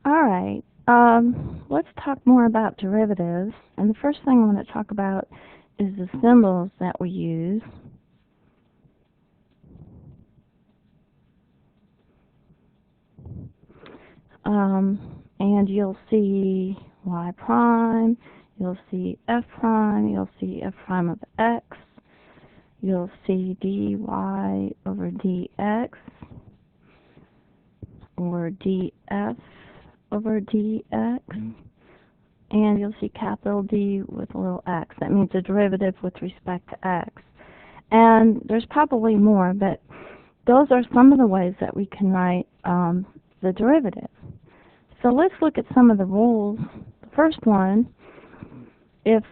All right. Let's talk more about derivatives. And the first thing I want to talk about is the symbols that we use. And you'll see y prime, you'll see f prime, you'll see f prime of x, you'll see dy over dx, or df over dx, and you'll see capital D with a little x. That means a derivative with respect to x. And there's probably more, but those are some of the ways that we can write the derivative. So let's look at some of the rules. The first one, if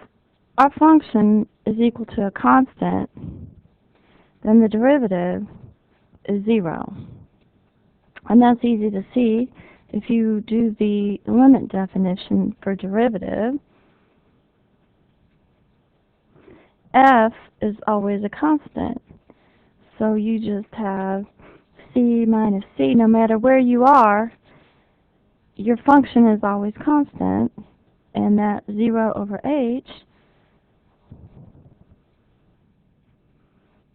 our function is equal to a constant, then the derivative is 0. And that's easy to see if you do the limit definition for derivative. F is always a constant. So you just have c minus c. No matter where you are, your function is always constant, and that's 0 over h,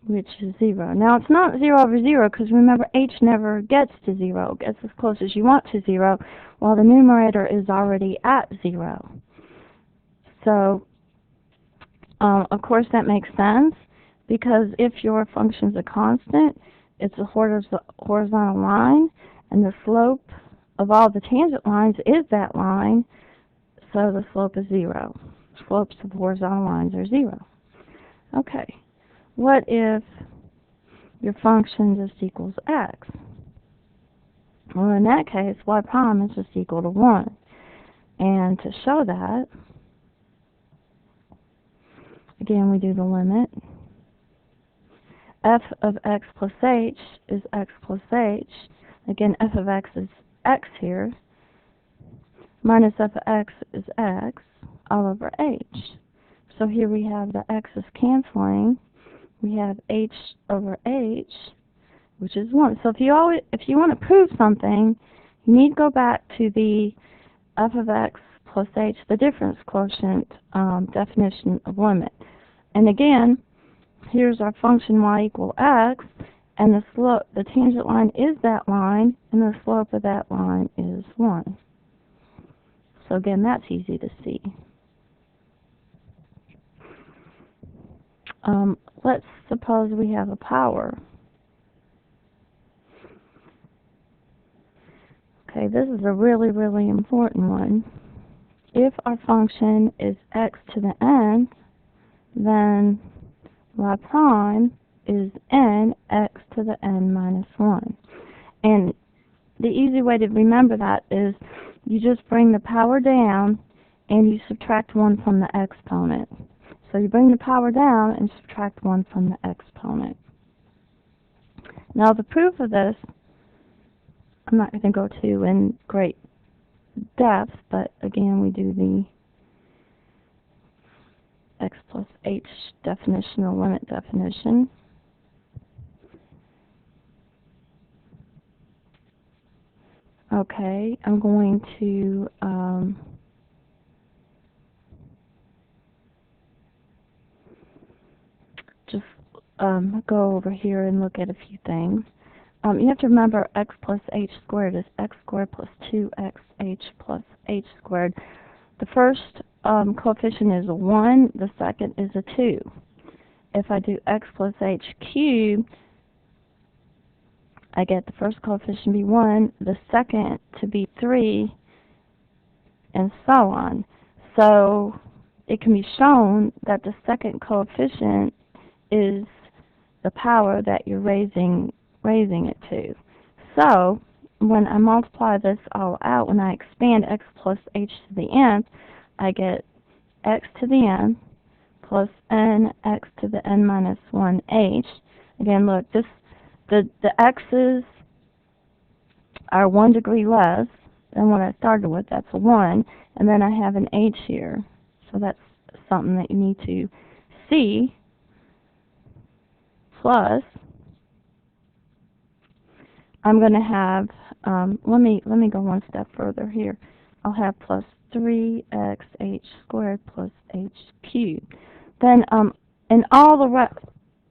which is 0. Now, it's not 0 over 0, because remember, h never gets to 0. It gets as close as you want to 0, while the numerator is already at 0. So, of course, that makes sense, because if your function is a constant, it's a horizontal line, and the slope of all the tangent lines is that line, so the slope is 0. Slopes of horizontal lines are 0. Okay, what if your function just equals x? Well, in that case, y prime is just equal to 1. And to show that, again, we do the limit. F of x plus h is x plus h. Again, f of x is x here. Minus f of x is x all over h. So here we have the x's canceling. We have h over h, which is 1. So if you want to prove something, you need to go back to the f of x plus h, the difference quotient definition of limit. And again, here's our function y equal x, and the tangent line is that line, and the slope of that line is 1. So again, that's easy to see. Let's suppose we have a power. Okay, this is a really, really important one. If our function is x to the n, then y prime is n x to the n minus 1. And the easy way to remember that is you just bring the power down and you subtract 1 from the exponent. So you bring the power down and subtract 1 from the exponent. Now the proof of this, I'm not going to go to in great depth, but again we do the x plus h definition or limit definition. Okay, I'm going to just go over here and look at a few things. You have to remember x plus h squared is x squared plus 2xh plus h squared. The first coefficient is a 1, the second is a 2. If I do x plus h cubed, I get the first coefficient to be 1, the second to be 3, and so on. So it can be shown that the second coefficient is the power that you're raising it to. So when I multiply this all out, when I expand x plus h to the nth, I get x to the n plus n x to the n minus 1 h. Again, look, the x's are 1 degree less than what I started with. That's a 1. And then I have an h here. So that's something that you need to see. Plus, I'm going to have let me go one step further here. I'll have plus 3xh squared plus h cubed. Then in all the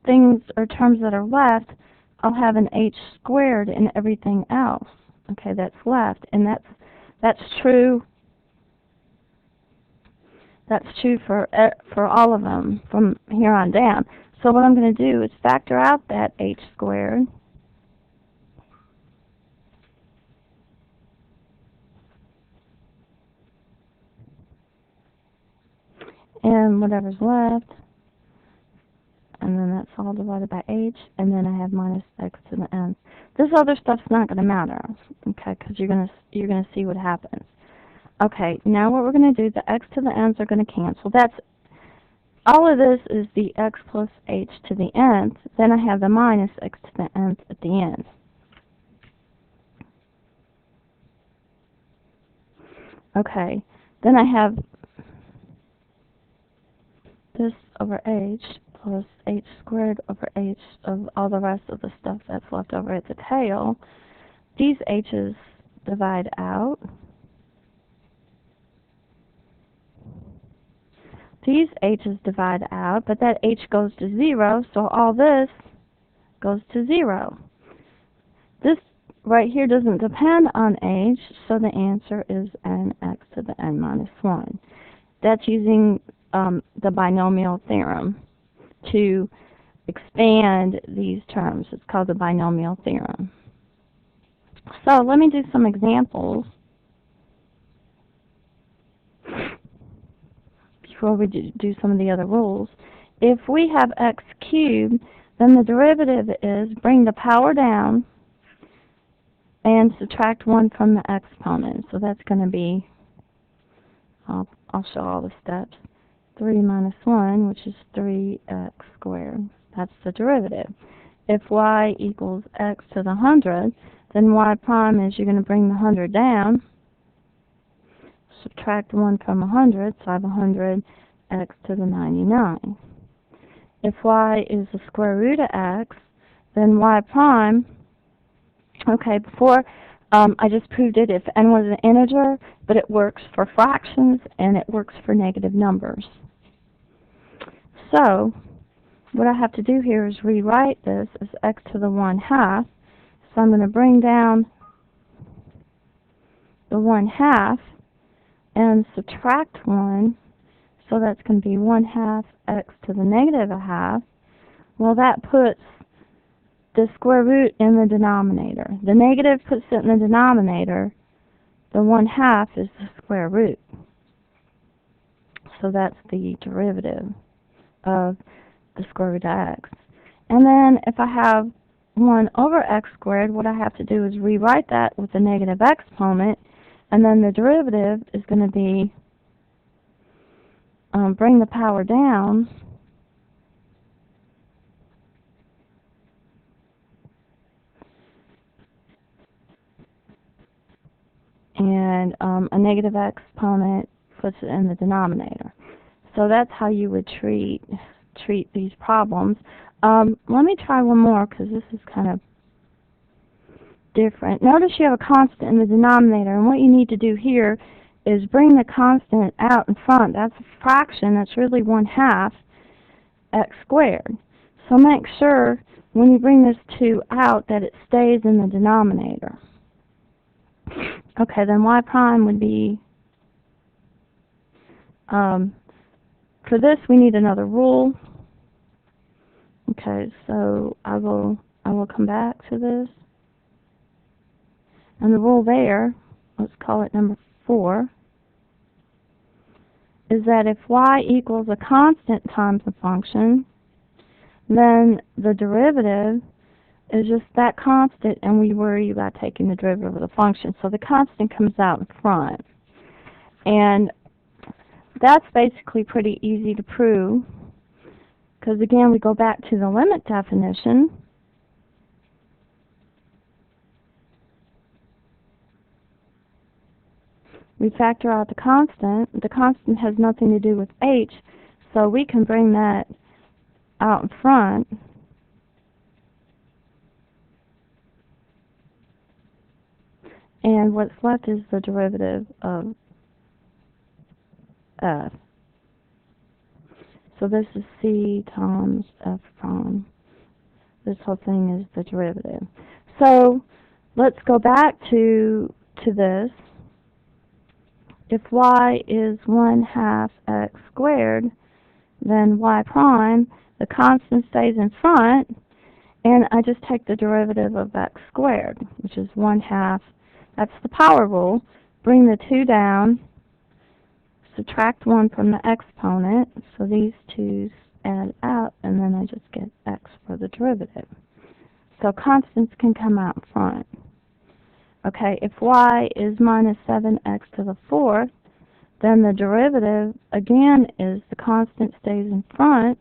things or terms that are left, I'll have an h squared in everything else. Okay, that's left, and that's true. That's true for all of them from here on down. So what I'm going to do is factor out that h squared. And whatever's left, and then that's all divided by h, and then I have minus x to the nth. This other stuff's not going to matter, okay, because you're gonna see what happens. Okay, now what we're going to do, the x to the n's are going to cancel. That's all of this is the x plus h to the nth. Then I have the minus x to the nth at the end. Okay, then I have this over h plus h squared over h of all the rest of the stuff that's left over at the tail. These h's divide out. These h's divide out, but that h goes to 0, so all this goes to 0. This right here doesn't depend on h, so the answer is nx to the n minus 1. That's using the binomial theorem to expand these terms. It's called the binomial theorem. So let me do some examples before we do some of the other rules. If we have x cubed, then the derivative is bring the power down and subtract 1 from the exponent. So that's going to be, I'll show all the steps. 3 minus 1, which is 3x squared. That's the derivative. If y equals x to the 100, then y prime is you're going to bring the 100 down, subtract 1 from 100, so I have 100 x to the 99. If y is the square root of x, then y prime, okay, before I just proved it if n was an integer, but it works for fractions and it works for negative numbers. So what I have to do here is rewrite this as x to the 1/2. So I'm going to bring down the 1/2 and subtract 1. So that's going to be 1/2 x to the negative 1/2. Well, that puts the square root in the denominator. The negative puts it in the denominator. The 1/2 is the square root. So that's the derivative of the square root of x. And then if I have 1 over x squared, what I have to do is rewrite that with the negative exponent, and then the derivative is going to be bring the power down and a negative exponent puts it in the denominator. So that's how you would treat these problems. Let me try one more because this is kind of different. Notice you have a constant in the denominator, and what you need to do here is bring the constant out in front. That's a fraction. That's really 1/2 x squared. So make sure when you bring this 2 out that it stays in the denominator. Okay, then y prime would be, for this we need another rule. Okay, so I will come back to this. And the rule there, let's call it number 4, is that if y equals a constant times a function, then the derivative is just that constant, and we worry about taking the derivative of the function. So the constant comes out in front. And that's basically pretty easy to prove, because again, we go back to the limit definition. We factor out the constant. The constant has nothing to do with h, so we can bring that out in front. And what's left is the derivative of f. So this is c times f prime. This whole thing is the derivative. So let's go back to this. If y is 1/2 x squared, then y prime, the constant stays in front, and I just take the derivative of x squared, which is 1/2. That's the power rule. Bring the 2 down, subtract 1 from the exponent, so these 2's add out, and then I just get x for the derivative. So constants can come out front. Okay, if y is minus 7x to the 4th, then the derivative, again, is the constant stays in front.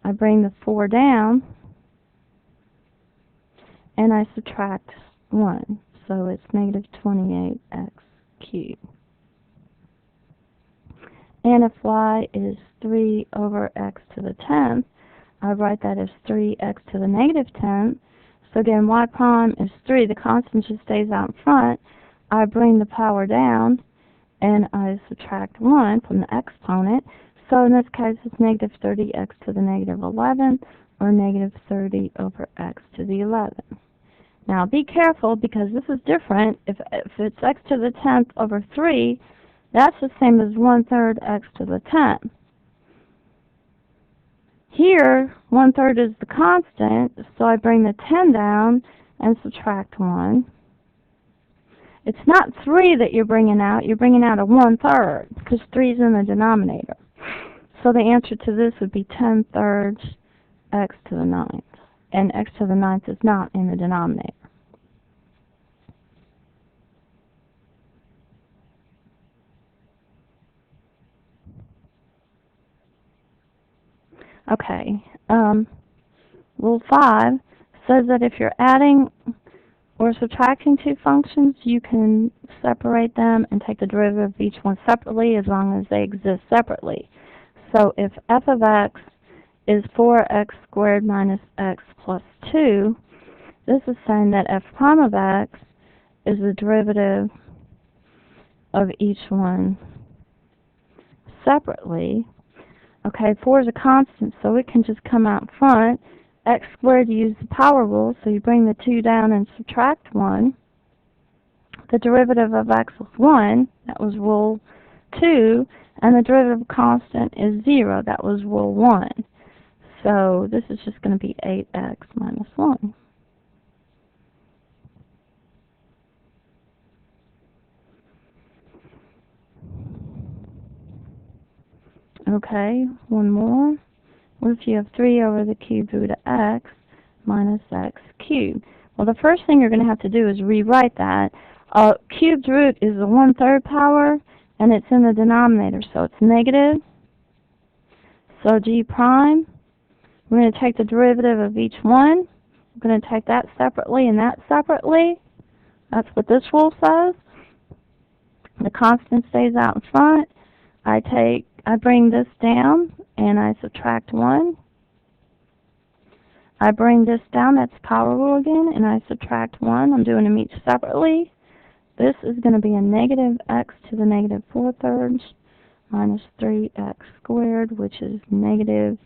I bring the 4 down, and I subtract 1. So it's negative 28x cubed. And if y is 3 over x to the 10th, I write that as 3x to the negative 10th. So again, y prime is 3. The constant just stays out in front. I bring the power down, and I subtract 1 from the exponent. So in this case, it's negative 30x to the negative 11, or negative 30 over x to the 11. Now be careful, because this is different. If it's x to the 10th over 3, that's the same as 1/3 x to the 10th. Here, 1/3 is the constant, so I bring the 10 down and subtract 1. It's not 3 that you're bringing out a 1/3, because 3 is in the denominator. So the answer to this would be 10/3 x to the 9th, and x to the 9th is not in the denominator. Okay, Rule 5 says that if you're adding or subtracting two functions, you can separate them and take the derivative of each one separately as long as they exist separately. So if f of x is 4x squared minus x plus 2, this is saying that f prime of x is the derivative of each one separately. Okay, 4 is a constant, so it can just come out front. X squared, you use the power rule, so you bring the 2 down and subtract 1. The derivative of x was 1, that was rule 2, and the derivative of constant is 0, that was rule 1. So this is just going to be 8x minus 1. Okay, one more. What if you have 3 over the cubed root of x minus x cubed? Well, the first thing you're going to have to do is rewrite that. Cubed root is the 1/3 power, and it's in the denominator, so it's negative. So g prime, we're going to take the derivative of each one. We're going to take that separately and that separately. That's what this rule says. The constant stays out in front. I bring this down, and I subtract 1. I bring this down, that's power rule again, and I subtract 1. I'm doing them each separately. This is going to be a negative x to the negative 4/3 minus 3x squared, which is negative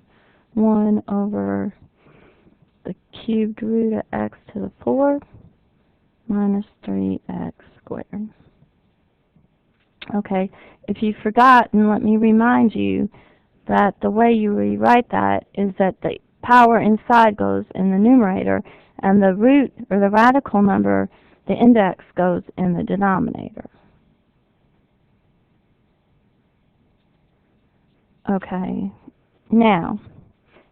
1 over the cubed root of x to the 4th minus 3x squared. Okay, if you forgot, and let me remind you that the way you rewrite that is that the power inside goes in the numerator, and the root, or the radical number, the index, goes in the denominator. Okay, now,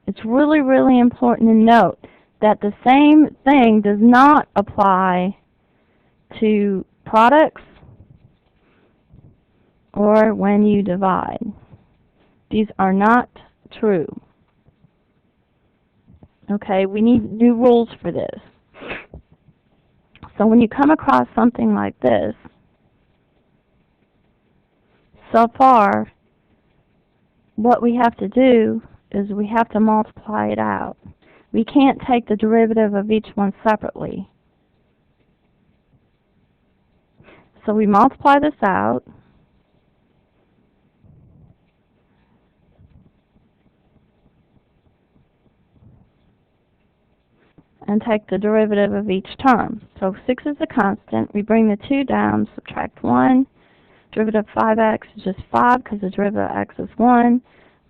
it's really, really important to note that the same thing does not apply to products or when you divide. These are not true. Okay, we need new rules for this. So when you come across something like this, so far, what we have to do is we have to multiply it out. We can't take the derivative of each one separately. So we multiply this out. And take the derivative of each term. So 6 is a constant. We bring the 2 down, subtract 1. Derivative of 5x is just 5 because the derivative of x is 1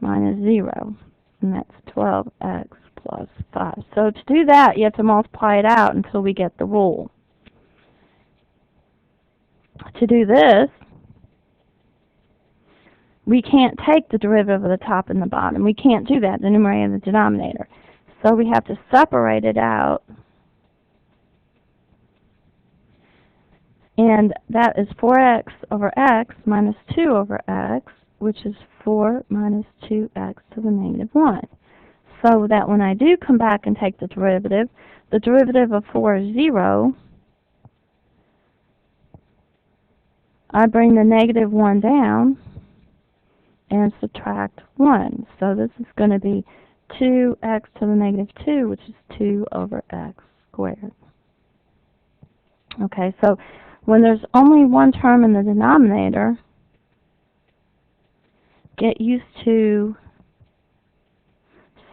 minus 0. And that's 12x plus 5. So to do that, you have to multiply it out until we get the rule. To do this, we can't take the derivative of the top and the bottom. We can't do that, the numerator and the denominator. So we have to separate it out. And that is 4x over x minus 2 over x, which is 4 minus 2x to the negative 1. So that when I do come back and take the derivative of 4 is 0. I bring the negative 1 down and subtract 1. So this is going to be 2x to the negative 2, which is 2 over x squared. Okay, so when there's only one term in the denominator, get used to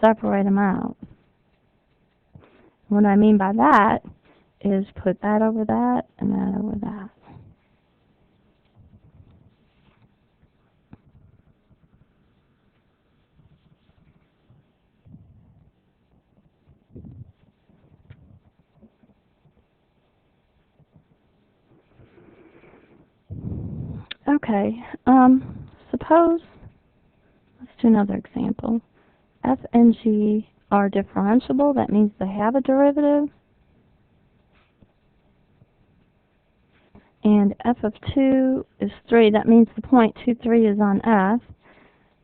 separate them out. What I mean by that is put that over that and that over that. Okay, suppose, let's do another example. F and G are differentiable. That means they have a derivative. And f of 2 is 3. That means the point 2, 3 is on F.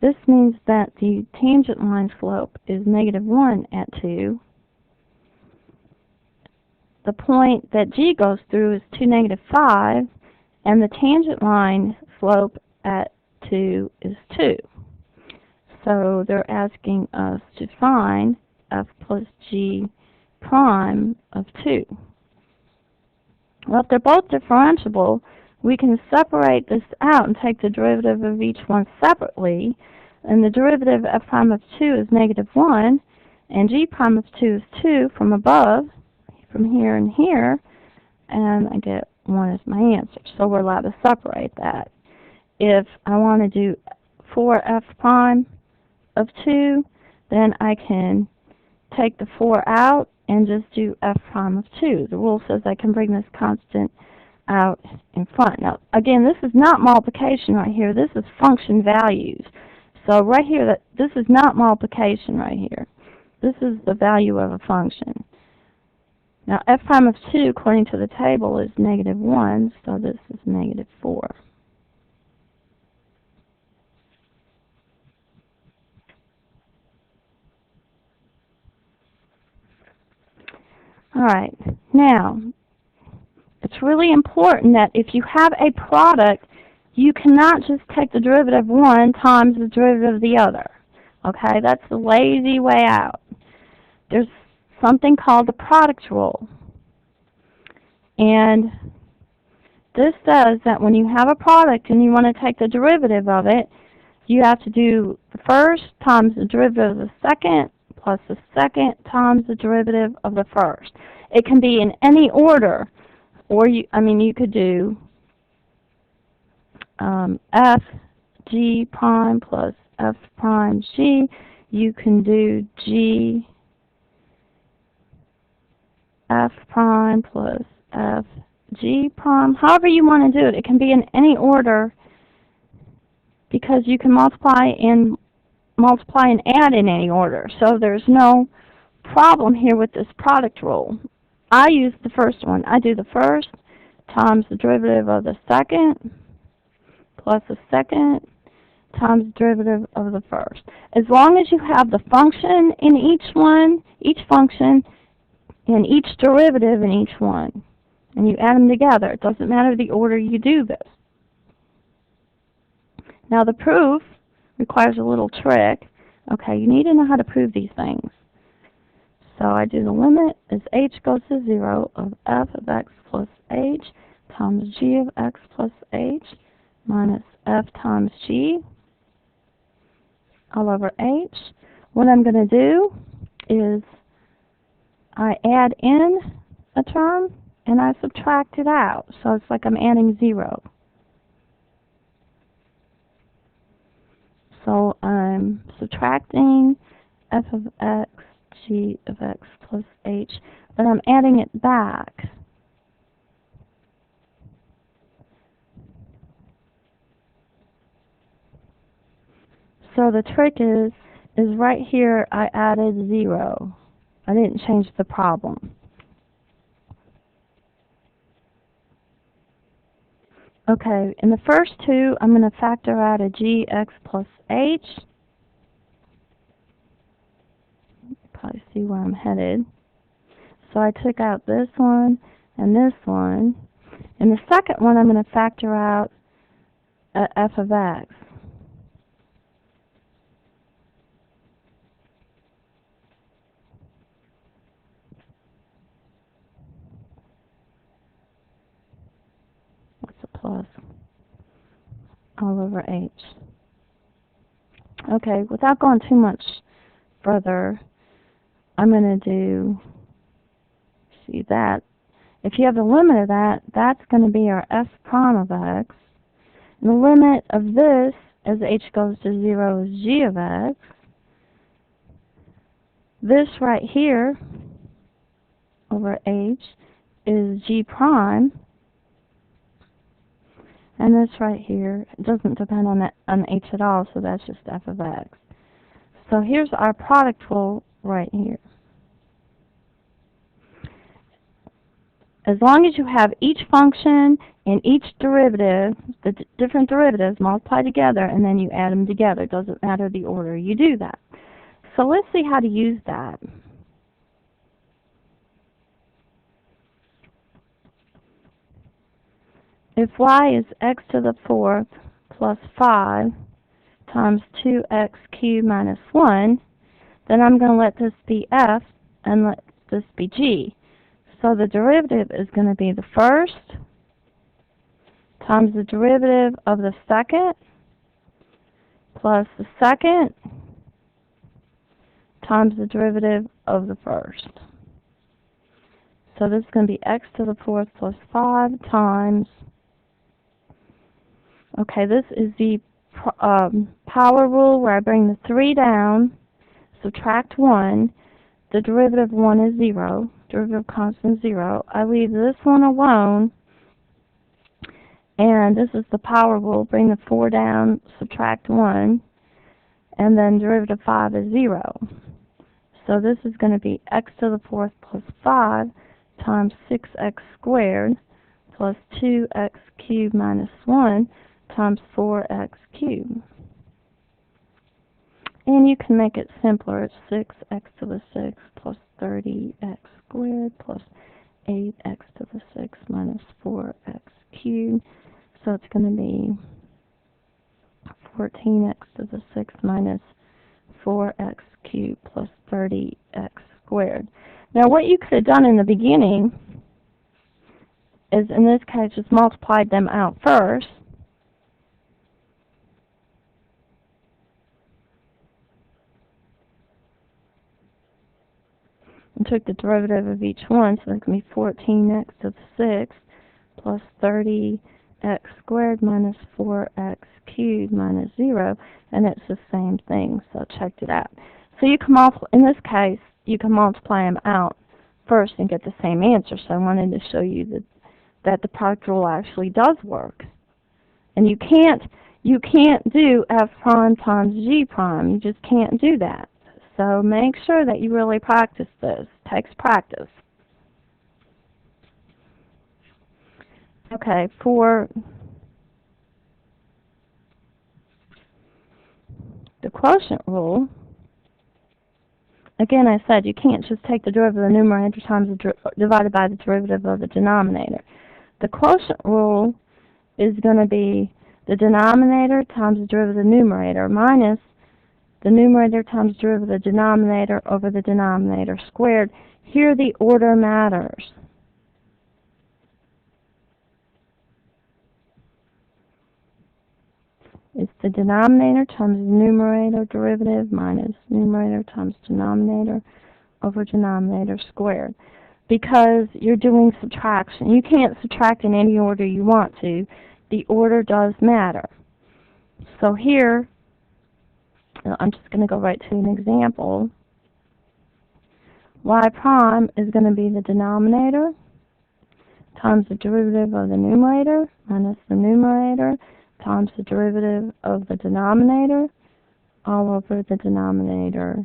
This means that the tangent line slope is negative 1 at 2. The point that G goes through is 2, negative 5. And the tangent line slope at 2 is 2. So they're asking us to find f plus g prime of 2. Well, if they're both differentiable, we can separate this out and take the derivative of each one separately. And the derivative of f prime of 2 is negative 1, and g prime of 2 is 2 from above, from here and here, and I get 1 as my answer. So we're allowed to separate that. If I want to do 4f prime of 2, then I can take the 4 out and just do f prime of 2. The rule says I can bring this constant out in front. Now, again, this is not multiplication right here. This is function values. So right here, this is not multiplication right here. This is the value of a function. Now, f prime of 2, according to the table, is negative 1, so this is negative 4. All right, now, it's really important that if you have a product, you cannot just take the derivative of one times the derivative of the other. Okay, that's the lazy way out. There's something called the product rule. And this says that when you have a product and you want to take the derivative of it, you have to do the first times the derivative of the second plus the second times the derivative of the first. It can be in any order, or you could do f g prime plus f prime g. You can do g f prime plus f g prime. However you want to do it. It can be in any order because you can multiply and add in any order. So there's no problem here with this product rule. I use the first one. I do the first times the derivative of the second plus the second times the derivative of the first. As long as you have the function in each one, each function, and each derivative in each one, and you add them together, it doesn't matter the order you do this. Now the proof requires a little trick. Okay, you need to know how to prove these things. So I do the limit as h goes to 0 of f of x plus h times g of x plus h minus f times g all over h. What I'm going to do is I add in a term and I subtract it out. So it's like I'm adding 0. So I'm subtracting f of x, g of x plus h, but I'm adding it back. So the trick is right here I added 0. I didn't change the problem. Okay, in the first two, I'm going to factor out a g x plus h. Probably see where I'm headed. So I took out this one and this one. In the second one, I'm going to factor out a f of x. What's a plus? All over h. Okay, without going too much further, I'm going to do, see that. If you have the limit of that, that's going to be our f prime of x. And the limit of this, as h goes to 0, is g of x. This right here, over h, is g prime. And this right here doesn't depend on h at all, so that's just f of x. So here's our product rule right here. As long as you have each function and each derivative, the different derivatives multiplied together, and then you add them together. It doesn't matter the order you do that. So let's see how to use that. If y is x to the 4th plus 5 times 2x cubed minus 1, then I'm going to let this be f and let this be g. So the derivative is going to be the first times the derivative of the second plus the second times the derivative of the first. So this is going to be x to the 4th plus 5 times, okay, this is the power rule where I bring the 3 down, subtract 1, the derivative of 1 is 0, derivative constant 0. I leave this one alone, and this is the power rule, bring the 4 down, subtract 1, and then derivative of 5 is 0. So this is going to be x to the 4th plus 5 times 6x squared plus 2x cubed minus 1 times 4x cubed. And you can make it simpler. It's 6x to the 6 plus 30x squared plus 8x to the 6 minus 4x cubed. So it's going to be 14x to the 6 minus 4x cubed plus 30x squared. Now what you could have done in the beginning is, in this case, just multiplied them out first. And took the derivative of each one, so it's going to be 14x to the 6 plus 30x squared minus 4x cubed minus 0, and it's the same thing, so checked it out. So you can in this case, you can multiply them out first and get the same answer. So I wanted to show you that the product rule actually does work. And you can't do f prime times g prime. You just can't do that. So make sure that you really practice this. It takes practice. Okay, for the quotient rule, again, I said you can't just take the derivative of the numerator times divided by the derivative of the denominator. The quotient rule is going to be the denominator times the derivative of the numerator minus the numerator times the derivative of the denominator over the denominator squared. Here the order matters. It's the denominator times the numerator derivative minus numerator times denominator over denominator squared. Because you're doing subtraction. You can't subtract in any order you want to. The order does matter. So here, I'm just going to go right to an example. Y prime is going to be the denominator times the derivative of the numerator minus the numerator times the derivative of the denominator all over the denominator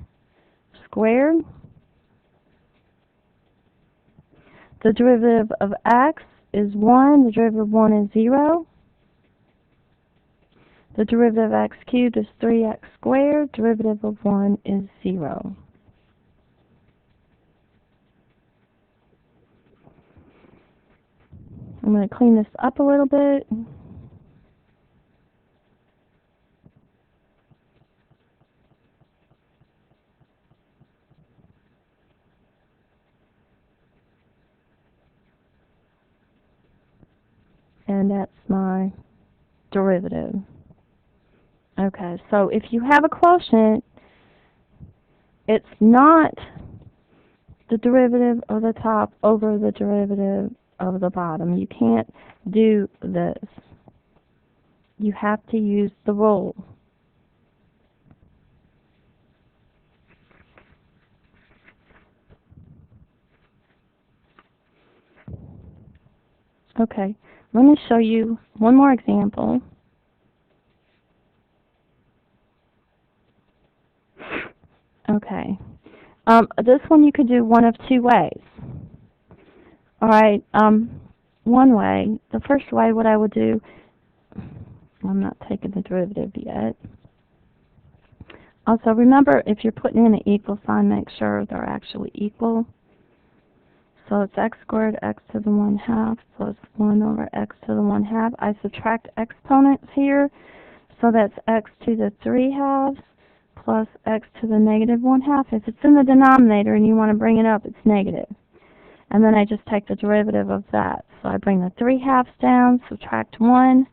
squared. The derivative of x is 1. The derivative of 1 is 0. The derivative of x cubed is 3x squared. Derivative of 1 is 0. I'm going to clean this up a little bit. And that's my derivative. Okay, so if you have a quotient, it's not the derivative of the top over the derivative of the bottom. You can't do this. You have to use the rule. Okay, let me show you one more example. Okay, this one you could do one of two ways. All right, one way, the first way, what I would do, I'm not taking the derivative yet. Also, remember, if you're putting in an equal sign, make sure they're actually equal. So it's x squared x to the 1/2 plus 1 over x to the 1/2. I subtract exponents here, so that's x to the 3/2 plus x to the negative 1/2. If it's in the denominator and you want to bring it up, it's negative. And then I just take the derivative of that. So I bring the 3/2 down, subtract 1.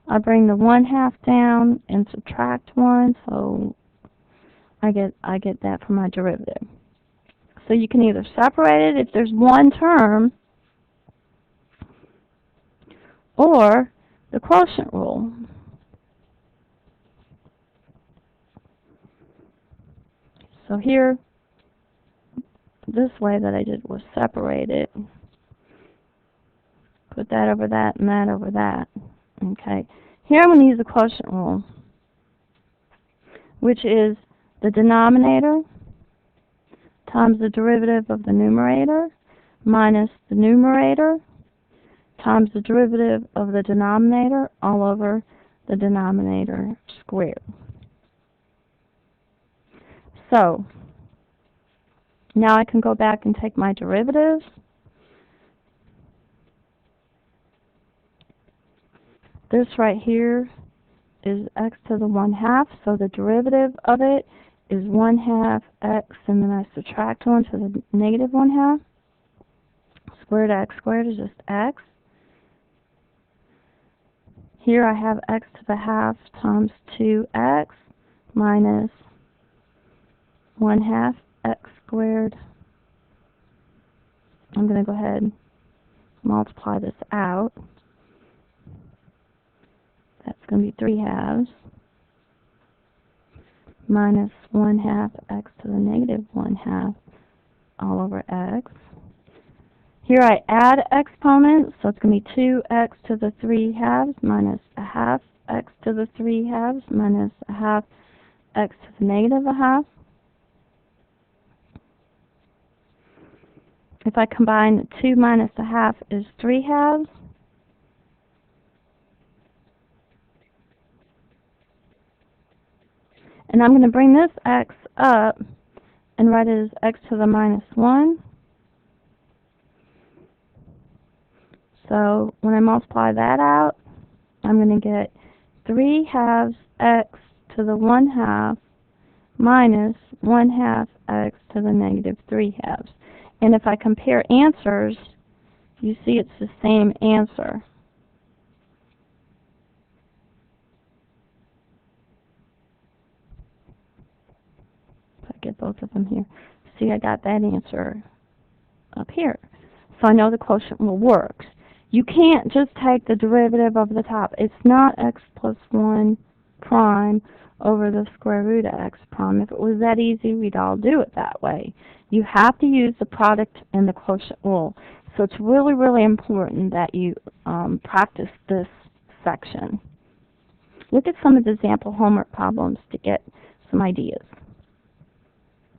I bring the 1/2 down and subtract 1, so I get that for my derivative. So you can either separate it if there's one term, or the quotient rule. So here, this way that I did was separate it. Put that over that and that over that. Okay. Here I'm going to use the quotient rule, which is the denominator times the derivative of the numerator minus the numerator times the derivative of the denominator all over the denominator squared. So, now I can go back and take my derivatives. This right here is x to the 1/2, so the derivative of it is 1/2 x, and then I subtract 1 to the negative 1/2. Squared x squared is just x. Here I have x to the 1/2 times 2x minus 1/2 x squared. I'm going to go ahead and multiply this out. That's going to be 3/2 minus 1/2 x to the negative 1/2 all over x. Here I add exponents, so it's going to be 2x to the 3/2 minus 1/2 x to the 3/2 minus 1/2 x to the negative 1/2. If I combine 2 minus 1/2 is 3/2. And I'm going to bring this x up and write it as x to the minus 1. So when I multiply that out, I'm going to get 3/2 x to the 1/2 minus 1/2 x to the negative 3/2. And if I compare answers, you see it's the same answer. get both of them here. See, I got that answer up here. So I know the quotient rule works. You can't just take the derivative of the top. It's not x plus 1 prime over the square root of x prime. If it was that easy, we'd all do it that way. You have to use the product and the quotient rule. So it's really, really important that you practice this section. Look at some of the example homework problems to get some ideas.